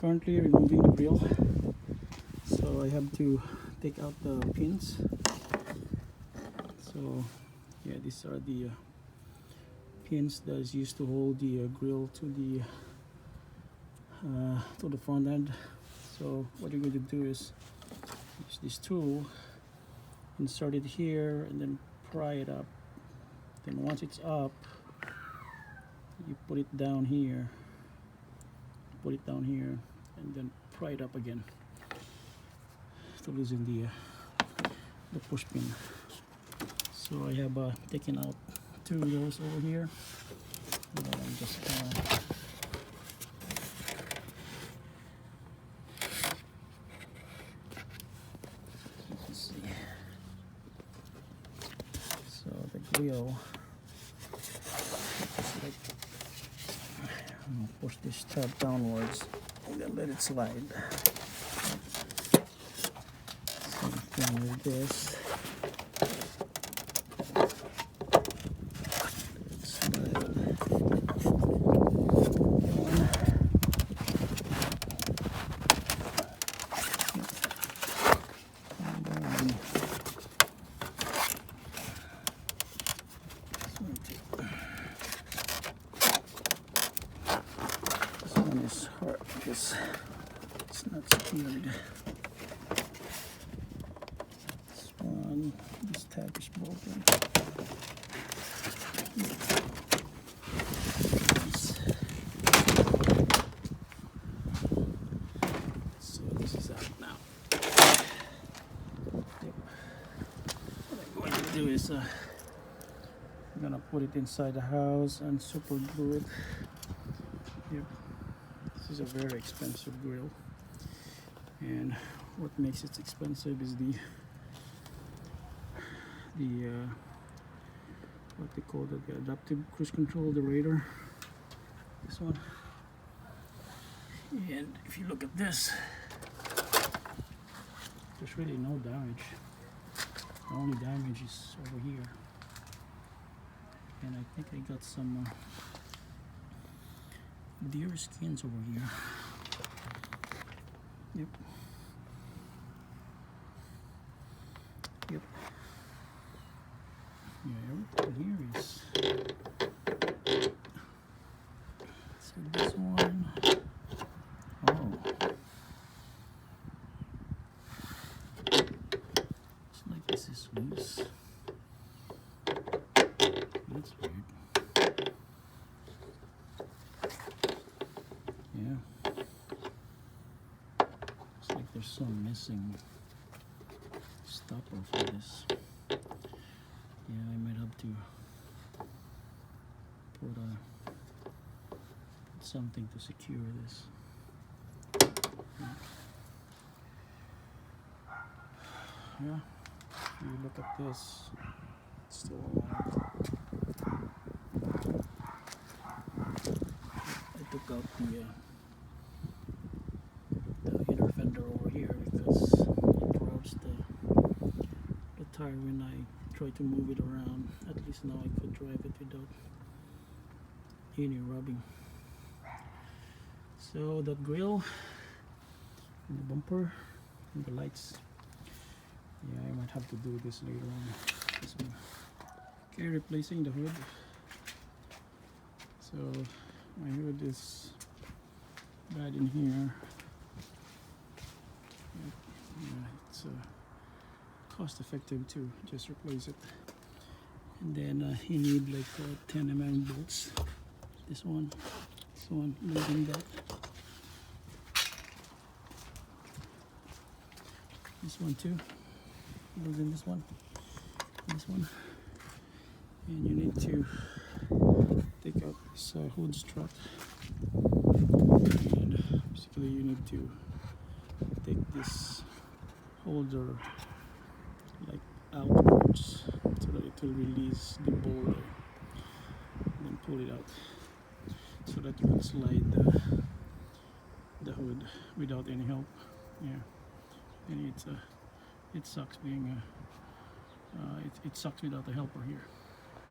Currently removing the grill, so I have to take out the pins. So yeah, these are the pins that is used to hold the grill to the front end. So what you're going to do is use this tool, insert it here, and then pry it up. Then once it's up, you put it down here, and then pry it up again to loosen the push pin. So I have taken out 2 of those over here. And then I'm just let's see. So the grill, I'm gonna push this tab downwards and then let it slide. Same thing with this. Is hard because it's not secured. This tab is broken. So this is out now. Yep. What I'm going to do is I'm gonna put it inside the house and super glue it. Yep. This is a very expensive grill, and what makes it expensive is the what they call the adaptive cruise control, the radar, this one. And if you look at this, there's really no damage. The only damage is over here, and I think I got some deer skins over here. Yep. Yep. Yeah, everything here is. So this one. Oh. It's like this is loose. That's weird. Yeah. It's like there's some missing stopper for this. Yeah, I might have to put something to secure this. Yeah, if you look at this, it's still alive. I took out the inner fender over here because it rubs the tire when I try to move it around. At least now I could drive it without any rubbing. So that grill and the bumper and the lights, yeah, I might have to do this later on. This one. Okay, replacing the hood. So my hood is bad in here. Yeah, it's cost effective to just replace it. And then you need like 10 mm bolts. This one, losing that. This one too, losing this one, and you need to take out this hood strut, and basically you need to take this holder like outwards so that it will release the boulder, and then pull it out so that you can slide the hood without any help. Yeah, and it sucks being it sucks without a helper here.